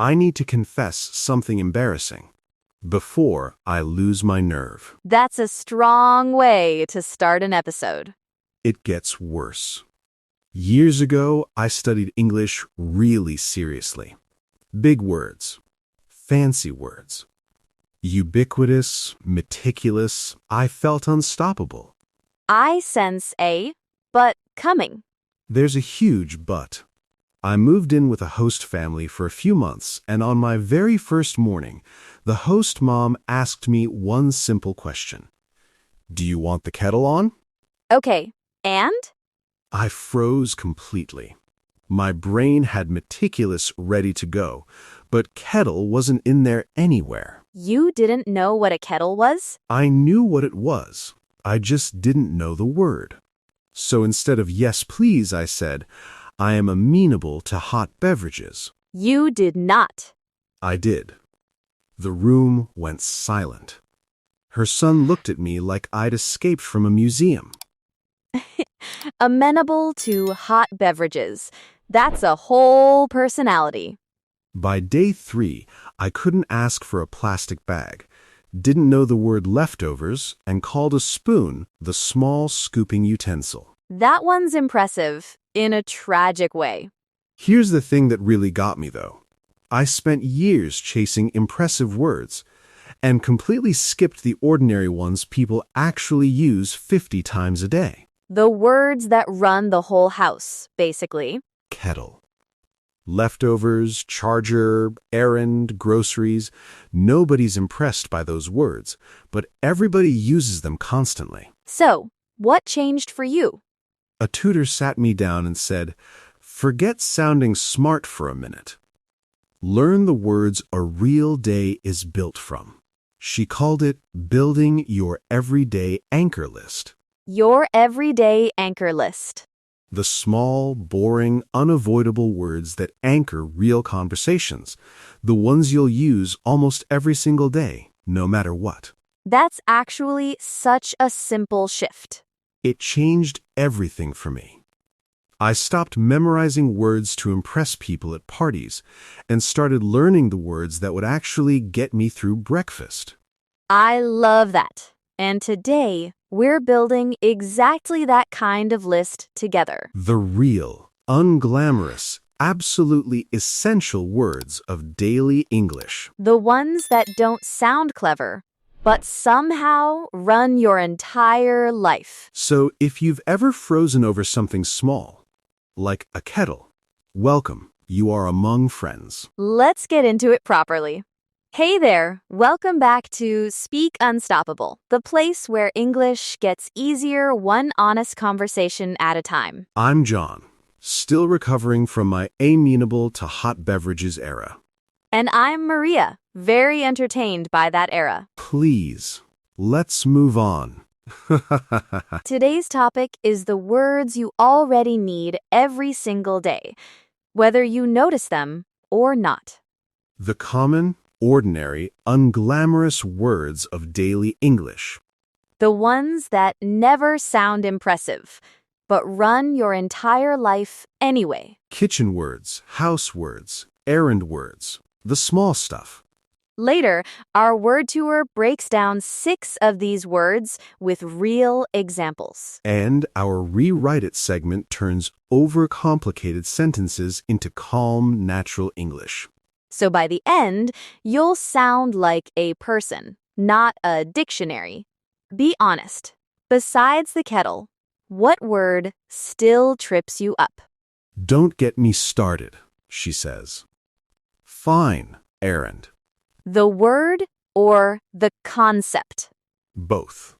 I need to confess something embarrassing before I lose my nerve. That's a strong way to start an episode. It gets worse. Years ago, I studied English really seriously. Big words, fancy words. Ubiquitous, meticulous, I felt unstoppable. I sense a but coming. There's a huge but. I moved in with a host family for a few months, and on my very first morning, the host mom asked me one simple question. Do you want the kettle on? Okay, and? I froze completely. My brain had meticulous ready to go, but kettle wasn't in there anywhere. You didn't know what a kettle was? I knew what it was. I just didn't know the word. So instead of yes, please, I said, I am amenable to hot beverages. You did not. I did. The room went silent. Her son looked at me like I'd escaped from a museum. Amenable to hot beverages. That's a whole personality. By day 3, I couldn't ask for a plastic bag, didn't know the word leftovers, and called a spoon the small scooping utensil. That one's impressive, in a tragic way. Here's the thing that really got me, though. I spent years chasing impressive words and completely skipped the ordinary ones people actually use 50 times a day. The words that run the whole house, basically. Kettle. Leftovers, charger, errand, groceries. Nobody's impressed by those words, but everybody uses them constantly. So, what changed for you? A tutor sat me down and said, forget sounding smart for a minute. Learn the words a real day is built from. She called it building your everyday anchor list. Your everyday anchor list. The small, boring, unavoidable words that anchor real conversations. The ones you'll use almost every single day, no matter what. That's actually such a simple shift. It changed everything for me. I stopped memorizing words to impress people at parties and started learning the words that would actually get me through breakfast. I love that. And today, we're building exactly that kind of list together. The real, unglamorous, absolutely essential words of daily English. The ones that don't sound clever, but somehow run your entire life. So if you've ever frozen over something small, like a kettle, welcome, you are among friends. Let's get into it properly. Hey there, welcome back to Speak Unstoppable, the place where English gets easier one honest conversation at a time. I'm John, still recovering from my amenable to hot beverages era. And I'm Maria, very entertained by that era. Please, let's move on. Today's topic is the words you already need every single day, whether you notice them or not. The common, ordinary, unglamorous words of daily English. The ones that never sound impressive, but run your entire life anyway. Kitchen words, house words, errand words, the small stuff. Later, our word tour breaks down 6 of these words with real examples. And our Rewrite It segment turns overcomplicated sentences into calm, natural English. So by the end, you'll sound like a person, not a dictionary. Be honest. Besides the kettle, what word still trips you up? Don't get me started, she says. Fine, errand. The word or the concept? Both.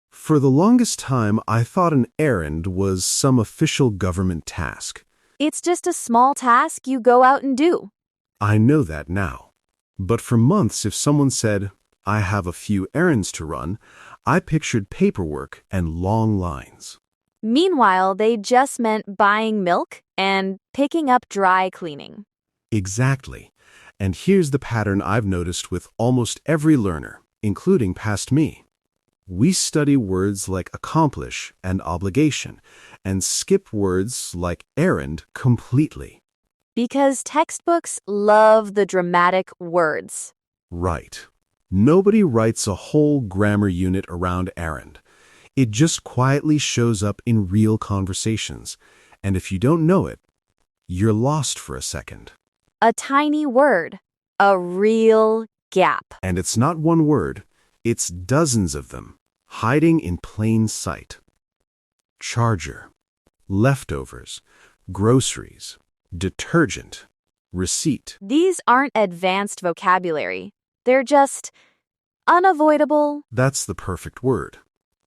For the longest time, I thought an errand was some official government task. It's just a small task you go out and do. I know that now. But for months, if someone said, I have a few errands to run, I pictured paperwork and long lines. Meanwhile, they just meant buying milk and picking up dry cleaning. Exactly. And here's the pattern I've noticed with almost every learner, including past me. We study words like accomplish and obligation, and skip words like errand completely. Because textbooks love the dramatic words. Right. Nobody writes a whole grammar unit around errand. It just quietly shows up in real conversations. And if you don't know it, you're lost for a second. A tiny word. A real gap. And it's not one word, it's dozens of them, hiding in plain sight. Charger, leftovers, groceries, detergent, receipt. These aren't advanced vocabulary. They're just unavoidable. That's the perfect word.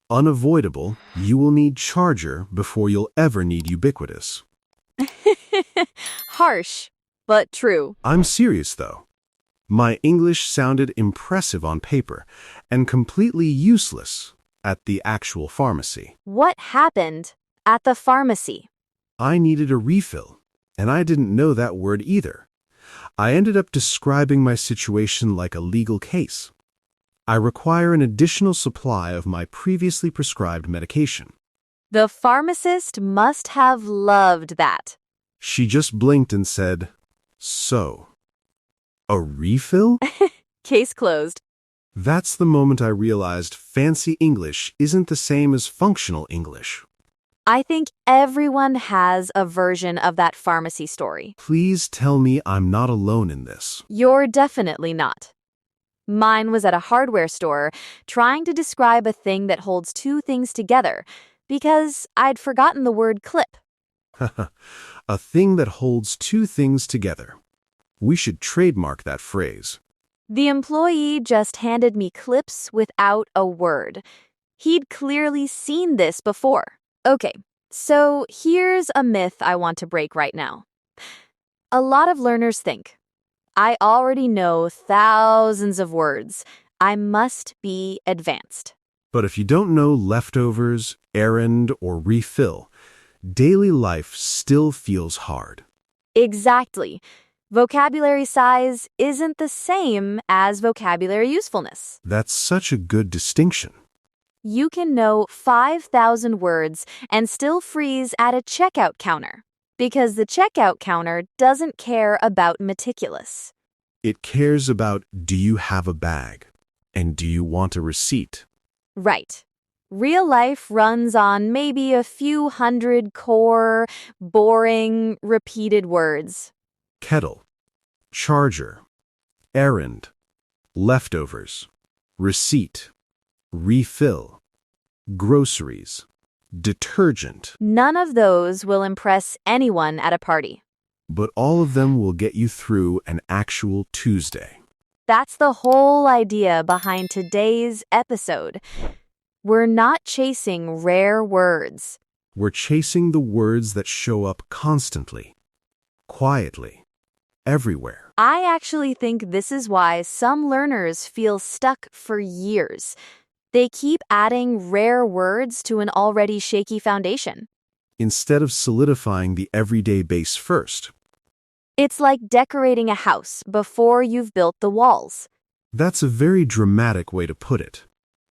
Unavoidable, you will need charger before you'll ever need ubiquitous. Harsh, but true. I'm serious, though. My English sounded impressive on paper and completely useless at the actual pharmacy. What happened at the pharmacy? I needed a refill, and I didn't know that word either. I ended up describing my situation like a legal case. I require an additional supply of my previously prescribed medication. The pharmacist must have loved that. She just blinked and said, "So, a refill?" Case closed. That's the moment I realized fancy English isn't the same as functional English. I think everyone has a version of that pharmacy story. Please tell me I'm not alone in this. You're definitely not. Mine was at a hardware store trying to describe a thing that holds two things together because I'd forgotten the word clip. A thing that holds two things together. We should trademark that phrase. The employee just handed me clips without a word. He'd clearly seen this before. Okay, so here's a myth I want to break right now. A lot of learners think, I already know thousands of words. I must be advanced. But if you don't know leftovers, errand, or refill, daily life still feels hard. Exactly. Vocabulary size isn't the same as vocabulary usefulness. That's such a good distinction. You can know 5,000 words and still freeze at a checkout counter because the checkout counter doesn't care about meticulous. It cares about, do you have a bag? And do you want a receipt? Right. Real life runs on maybe a few hundred core, boring, repeated words. Kettle, charger, errand, leftovers, receipt, refill, groceries, detergent. None of those will impress anyone at a party. But all of them will get you through an actual Tuesday. That's the whole idea behind today's episode. We're not chasing rare words. We're chasing the words that show up constantly, quietly, everywhere. I actually think this is why some learners feel stuck for years. They keep adding rare words to an already shaky foundation. Instead of solidifying the everyday base first. It's like decorating a house before you've built the walls. That's a very dramatic way to put it.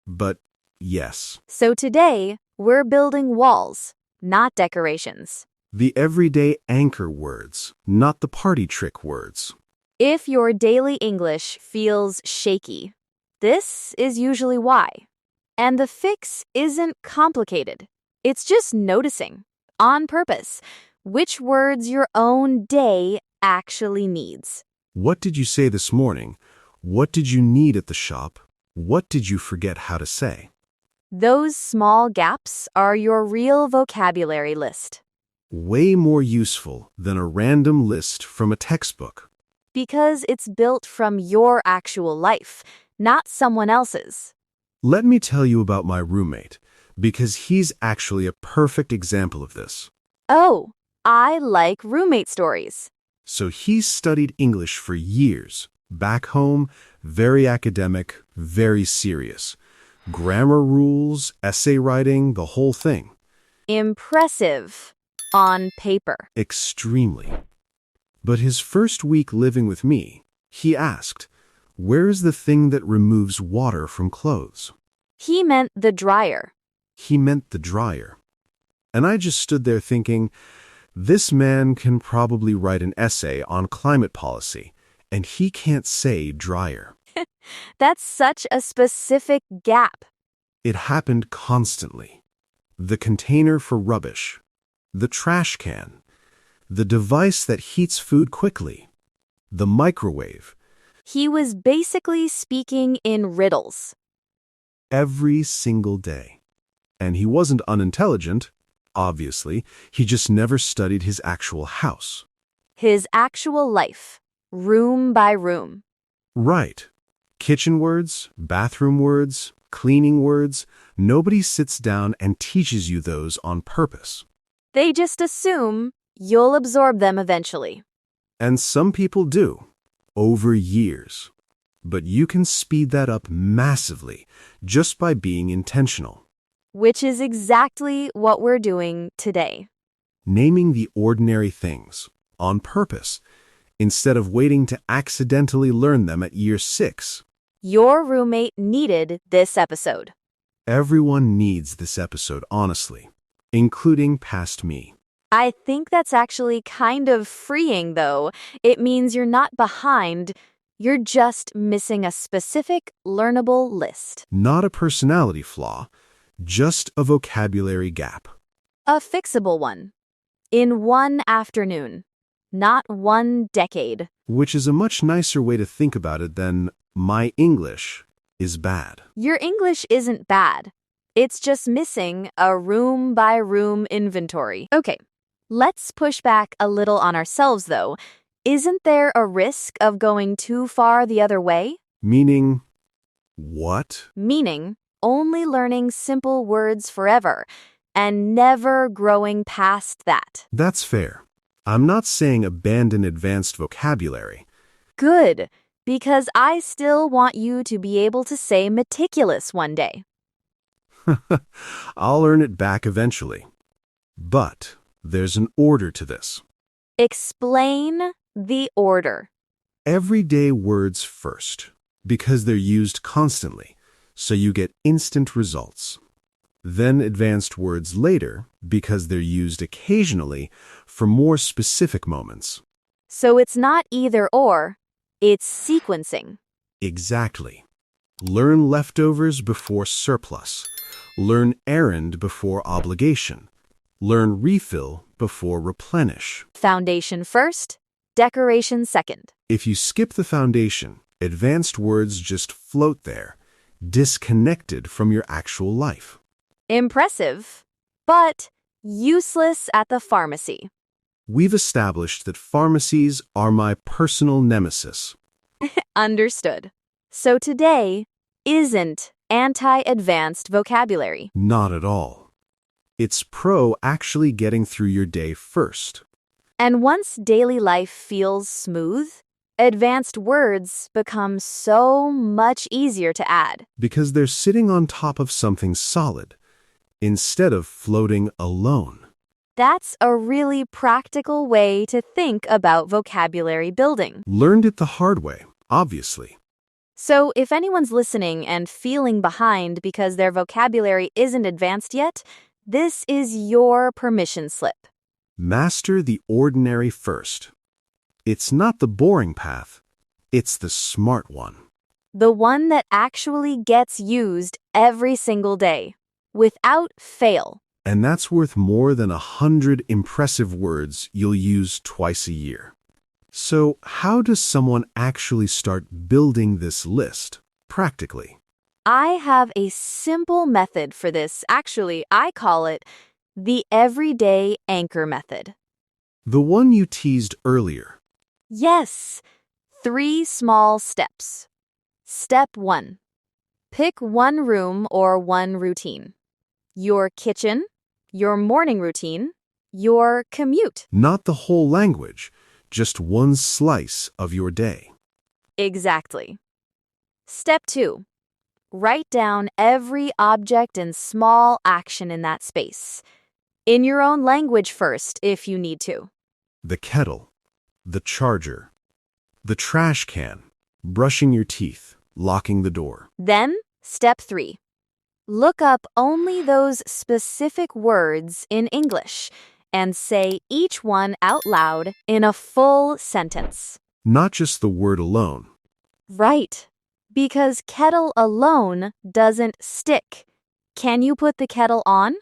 But yes. So today, we're building walls, not decorations. The everyday anchor words, not the party trick words. If your daily English feels shaky, this is usually why. And the fix isn't complicated. It's just noticing, on purpose, which words your own day actually needs. What did you say this morning? What did you need at the shop? What did you forget how to say? Those small gaps are your real vocabulary list. Way more useful than a random list from a textbook. Because it's built from your actual life, not someone else's. Let me tell you about my roommate, because he's actually a perfect example of this. Oh, I like roommate stories. So he's studied English for years. Back home, very academic, very serious. Grammar rules, essay writing, the whole thing. Impressive. On paper. Extremely. But his first week living with me, he asked, "Where is the thing that removes water from clothes?" He meant the dryer. He meant the dryer. And I just stood there thinking, This man can probably write an essay on climate policy, and he can't say dryer. That's such a specific gap. It happened constantly. The container for rubbish, the trash can, the device that heats food quickly, the microwave, He was basically speaking in riddles. every single day. And he wasn't unintelligent, obviously, he just never studied his actual house. His actual life, room by room. Right. Kitchen words, bathroom words, cleaning words, nobody sits down and teaches you those on purpose. They just assume you'll absorb them eventually. And some people do, over years. But you can speed that up massively just by being intentional. Which is exactly what we're doing today. Naming the ordinary things, on purpose, instead of waiting to accidentally learn them at year 6. Your roommate needed this episode. Everyone needs this episode, honestly, including past me. I think that's actually kind of freeing, though. It means you're not behind, you're just missing a specific learnable list. Not a personality flaw, just a vocabulary gap. A fixable one. In one afternoon, not one decade. Which is a much nicer way to think about it than my English is bad. Your English isn't bad. It's just missing a room-by-room inventory. Okay, let's push back a little on ourselves, though. Isn't there a risk of going too far the other way? Meaning, what? Meaning, only learning simple words forever and never growing past that. That's fair. I'm not saying abandon advanced vocabulary. Good, because I still want you to be able to say meticulous one day. I'll earn it back eventually. But there's an order to this. Explain the order. Everyday words first, because they're used constantly, so you get instant results. Then advanced words later, because they're used occasionally for more specific moments. So it's not either or, it's sequencing. Exactly. Learn leftovers before surplus. Learn errand before obligation. Learn refill before replenish. Foundation first, decoration second. If you skip the foundation, advanced words just float there, disconnected from your actual life. Impressive, but useless at the pharmacy. We've established that pharmacies are my personal nemesis. Understood. So today isn't anti-advanced vocabulary. Not at all. It's pro actually getting through your day first. And once daily life feels smooth, advanced words become so much easier to add. Because they're sitting on top of something solid, instead of floating alone. That's a really practical way to think about vocabulary building. Learned it the hard way, obviously. So if anyone's listening and feeling behind because their vocabulary isn't advanced yet, this is your permission slip. Master the ordinary first. It's not the boring path, it's the smart one. The one that actually gets used every single day, without fail. And that's worth more than 100 impressive words you'll use twice a year. So how does someone actually start building this list, practically? I have a simple method for this. Actually, I call it the everyday anchor method. The one you teased earlier. Yes, 3 small steps. Step 1. Pick one room or one routine. Your kitchen, your morning routine, your commute. Not the whole language, just one slice of your day. Exactly. Step 2. Write down every object and small action in that space. In your own language first, if you need to. The kettle, the charger, the trash can, brushing your teeth, locking the door. Then, step 3. Look up only those specific words in English and say each one out loud in a full sentence. Not just the word alone. Right, because kettle alone doesn't stick. Can you put the kettle on?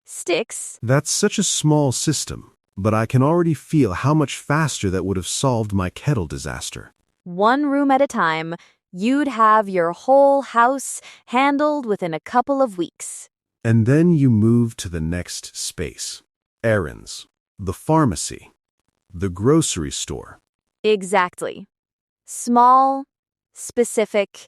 Sticks. That's such a small system, but I can already feel how much faster that would have solved my kettle disaster. One room at a time, you'd have your whole house handled within a couple of weeks. And then you move to the next space. Errands, the pharmacy, the grocery store. Exactly. Small, specific,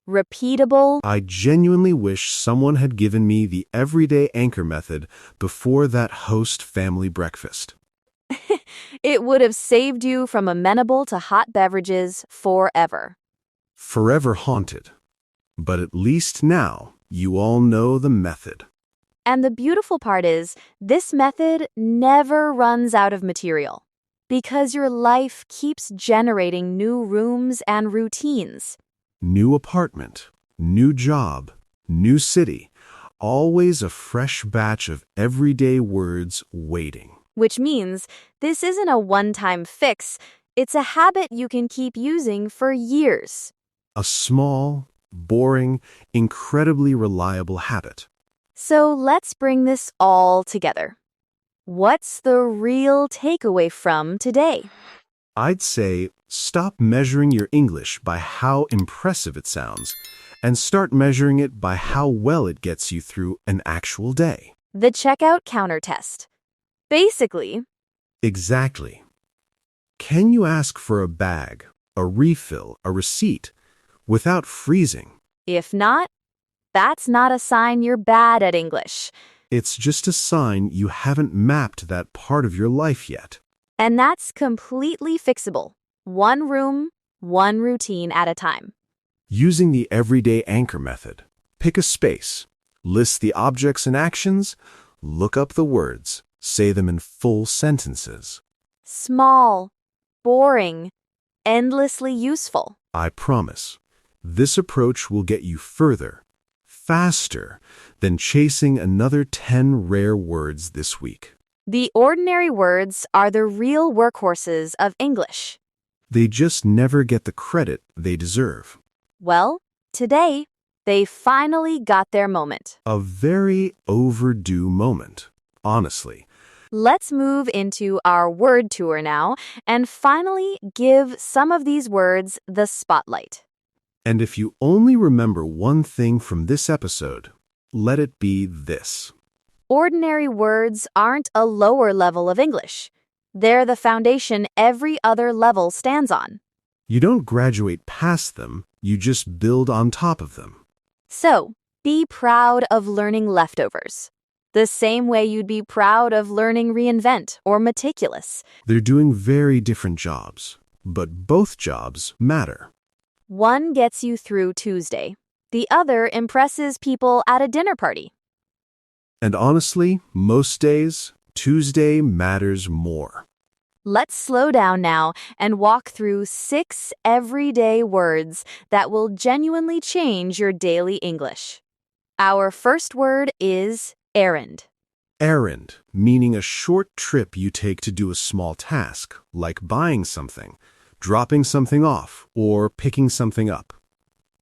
repeatable. I genuinely wish someone had given me the everyday anchor method before that host family breakfast. It would have saved you from amenable to hot beverages forever. Forever haunted. But at least now, you all know the method. And the beautiful part is, this method never runs out of material, because your life keeps generating new rooms and routines. New apartment, new job, new city. Always a fresh batch of everyday words waiting. Which means this isn't a one-time fix, it's a habit you can keep using for years. A small, boring, incredibly reliable habit. So let's bring this all together. What's the real takeaway from today? I'd say stop measuring your English by how impressive it sounds and start measuring it by how well it gets you through an actual day. The checkout counter test. Basically, Exactly. Can you ask for a bag, a refill, a receipt without freezing? if not, that's not a sign you're bad at English. It's just a sign you haven't mapped that part of your life yet. And that's completely fixable. One room, one routine at a time. Using the everyday anchor method, pick a space, list the objects and actions, look up the words, say them in full sentences. Small, boring, endlessly useful. I promise, this approach will get you further, faster than chasing another 10 rare words this week. The ordinary words are the real workhorses of English. They just never get the credit they deserve. Well, today, they finally got their moment. A very overdue moment, honestly. Let's move into our word tour now and finally give some of these words the spotlight. And if you only remember one thing from this episode, let it be this. Ordinary words aren't a lower level of English. They're the foundation every other level stands on. You don't graduate past them, you just build on top of them. So, be proud of learning leftovers. The same way you'd be proud of learning reinvent or meticulous. They're doing very different jobs, but both jobs matter. One gets you through Tuesday. The other impresses people at a dinner party. And honestly, most days, Tuesday matters more. Let's slow down now and walk through 6 everyday words that will genuinely change your daily English. Our first word is errand. Errand, meaning a short trip you take to do a small task, like buying something, dropping something off, or picking something up.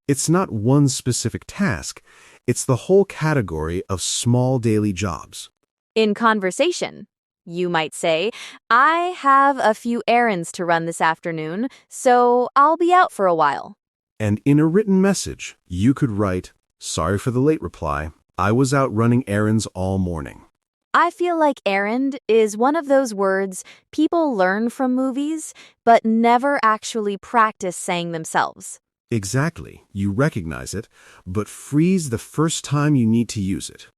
It's not one specific task, it's the whole category of small daily jobs. In conversation, you might say, I have a few errands to run this afternoon, so I'll be out for a while. And in a written message, you could write, sorry for the late reply, I was out running errands all morning. I feel like errand is one of those words people learn from movies, but never actually practice saying themselves. Exactly, you recognize it, but freeze the first time you need to use it.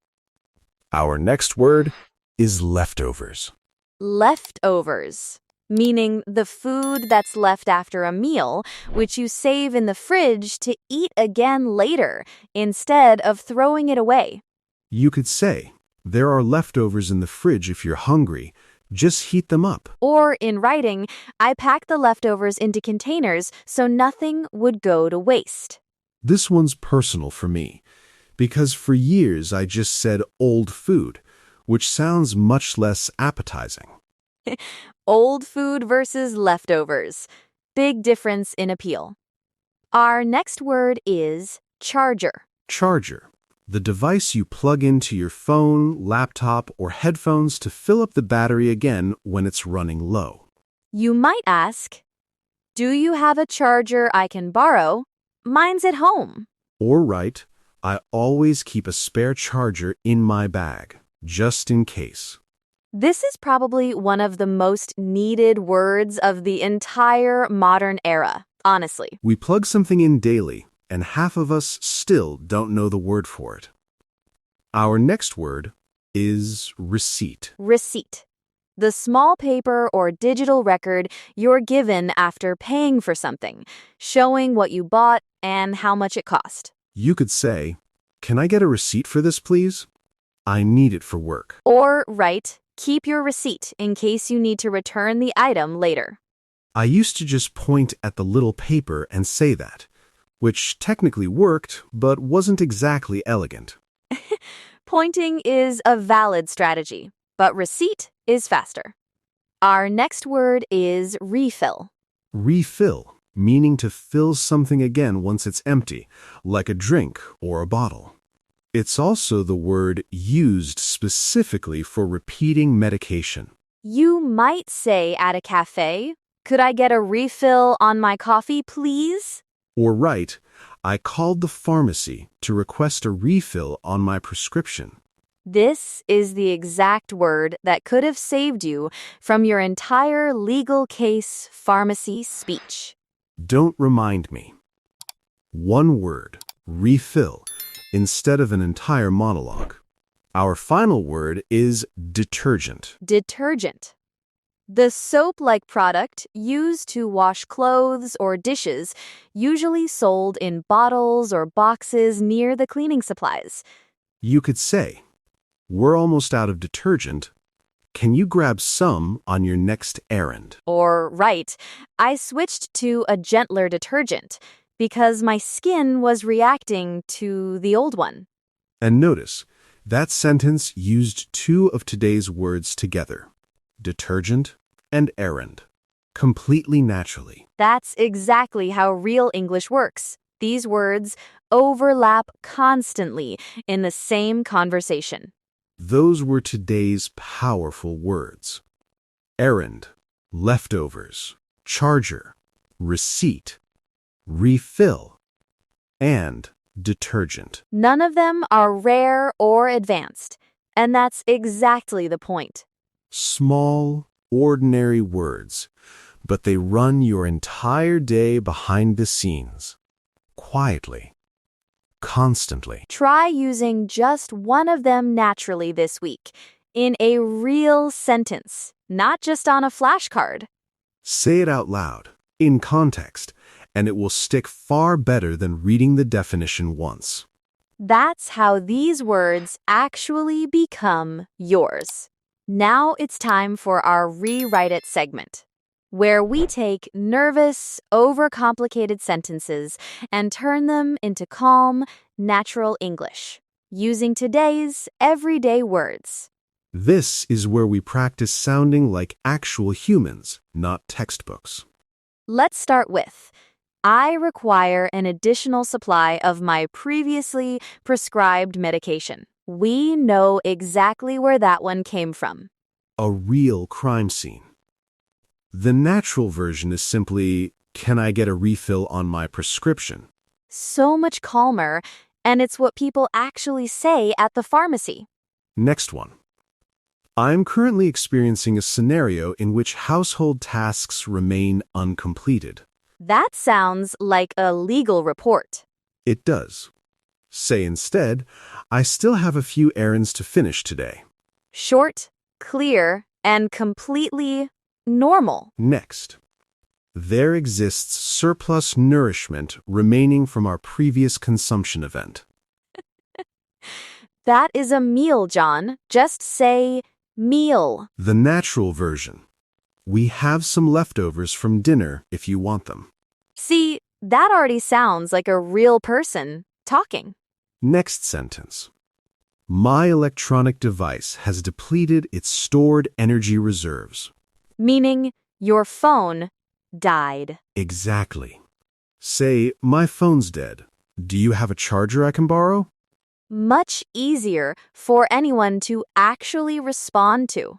Our next word is leftovers. Leftovers, meaning the food that's left after a meal, which you save in the fridge to eat again later, instead of throwing it away. You could say, there are leftovers in the fridge if you're hungry, just heat them up. Or in writing, I packed the leftovers into containers so nothing would go to waste. This one's personal for me, because for years I just said old food, which sounds much less appetizing. Old food versus leftovers. Big difference in appeal. Our next word is charger. Charger, the device you plug into your phone, laptop, or headphones to fill up the battery again when it's running low. You might ask, do you have a charger I can borrow? Mine's at home. Or write, I always keep a spare charger in my bag, just in case. This is probably one of the most needed words of the entire modern era, honestly. We plug something in daily, and half of us still don't know the word for it. Our next word is receipt. Receipt. The small paper or digital record you're given after paying for something, showing what you bought and how much it cost. You could say, can I get a receipt for this, please? I need it for work. Or write, keep your receipt in case you need to return the item later. I used to just point at the little paper and say that, which technically worked, but wasn't exactly elegant. Pointing is a valid strategy, but receipt is faster. Our next word is refill. Refill, meaning to fill something again once it's empty, like a drink or a bottle. It's also the word used specifically for repeating medication. You might say at a cafe, could I get a refill on my coffee, please? Or write, I called the pharmacy to request a refill on my prescription. This is the exact word that could have saved you from your entire legal case pharmacy speech. Don't remind me. One word, refill, instead of an entire monologue. Our final word is detergent. Detergent. The soap-like product used to wash clothes or dishes, usually sold in bottles or boxes near the cleaning supplies. You could say, we're almost out of detergent. Can you grab some on your next errand? Or write, I switched to a gentler detergent because my skin was reacting to the old one. And notice, that sentence used two of today's words together, detergent and errand, completely naturally. That's exactly how real English works. These words overlap constantly in the same conversation. Those were today's powerful words. Errand, leftovers, charger, receipt, refill, and detergent. None of them are rare or advanced, and that's exactly the point. Small, ordinary words, but they run your entire day behind the scenes, quietly, constantly. Try using just one of them naturally this week, in a real sentence, not just on a flashcard. Say it out loud, in context, and it will stick far better than reading the definition once. That's how these words actually become yours. Now it's time for our Rewrite It segment, where we take nervous, overcomplicated sentences and turn them into calm, natural English, using today's everyday words. This is where we practice sounding like actual humans, not textbooks. Let's start with, I require an additional supply of my previously prescribed medication. We know exactly where that one came from. A real crime scene. The natural version is simply, can I get a refill on my prescription? So much calmer, and it's what people actually say at the pharmacy. Next one. I'm currently experiencing a scenario in which household tasks remain uncompleted. That sounds like a legal report. It does. Say instead, I still have a few errands to finish today. Short, clear, and completely normal. Next. There exists surplus nourishment remaining from our previous consumption event. That is a meal, John. Just say meal. The natural version. We have some leftovers from dinner if you want them. See, that already sounds like a real person talking. Next sentence. My electronic device has depleted its stored energy reserves. Meaning your phone died. Exactly. Say, my phone's dead. Do you have a charger I can borrow? Much easier for anyone to actually respond to.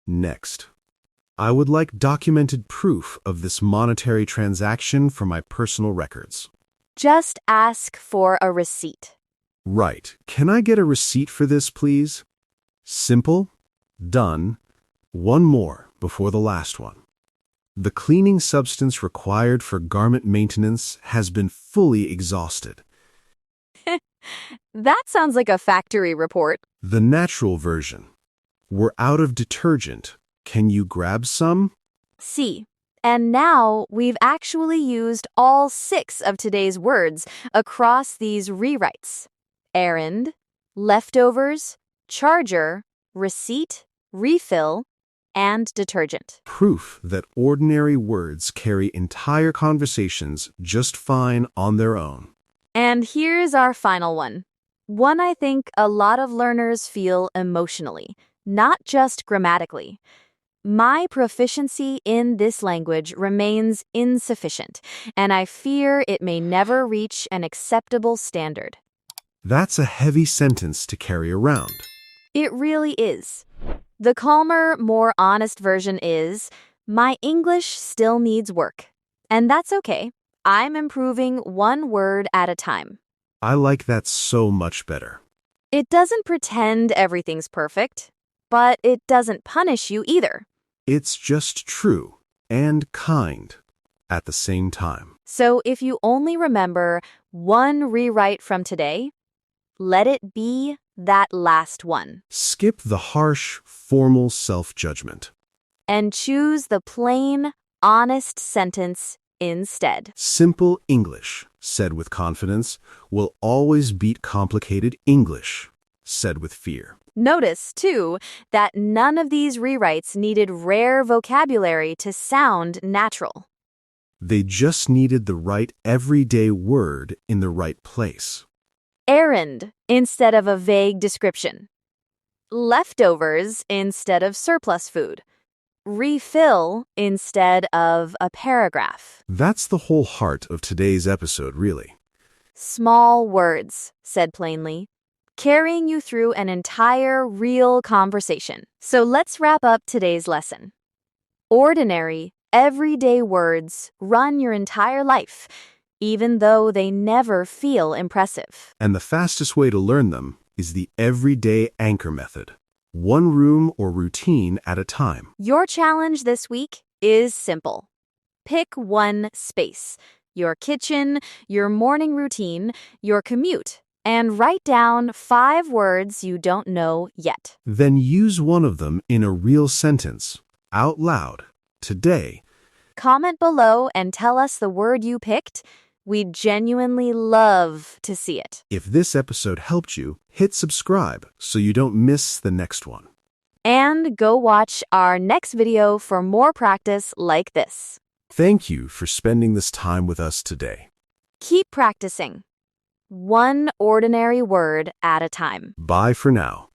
Next. I would like documented proof of this monetary transaction for my personal records. Just ask for a receipt. Right. Can I get a receipt for this, please? Simple. Done. One more before the last one. The cleaning substance required for garment maintenance has been fully exhausted. That sounds like a factory report. The natural version. We're out of detergent. Can you grab some? See, and now we've actually used all 6 of today's words across these rewrites: errand, leftovers, charger, receipt, refill, and detergent. Proof that ordinary words carry entire conversations just fine on their own. And here's our final one. One I think a lot of learners feel emotionally, not just grammatically. My proficiency in this language remains insufficient, and I fear it may never reach an acceptable standard. That's a heavy sentence to carry around. It really is. The calmer, more honest version is, my English still needs work. And that's okay. I'm improving one word at a time. I like that so much better. It doesn't pretend everything's perfect, but it doesn't punish you either. It's just true and kind at the same time. So if you only remember one rewrite from today, let it be that last one. Skip the harsh, formal self-judgment. And choose the plain, honest sentence instead. Simple English, said with confidence, will always beat complicated English, said with fear. Notice, too, that none of these rewrites needed rare vocabulary to sound natural. They just needed the right everyday word in the right place. Errand instead of a vague description. Leftovers instead of surplus food. Refill instead of a paragraph. That's the whole heart of today's episode, really. Small words, said plainly, carrying you through an entire real conversation. So let's wrap up today's lesson. Ordinary, everyday words run your entire life, even though they never feel impressive. And the fastest way to learn them is the everyday anchor method. One room or routine at a time. Your challenge this week is simple. Pick one space, your kitchen, your morning routine, your commute, and write down 5 words you don't know yet. Then use one of them in a real sentence, out loud, today. Comment below and tell us the word you picked. We'd genuinely love to see it. If this episode helped you, hit subscribe so you don't miss the next one. And go watch our next video for more practice like this. Thank you for spending this time with us today. Keep practicing. One ordinary word at a time. Bye for now.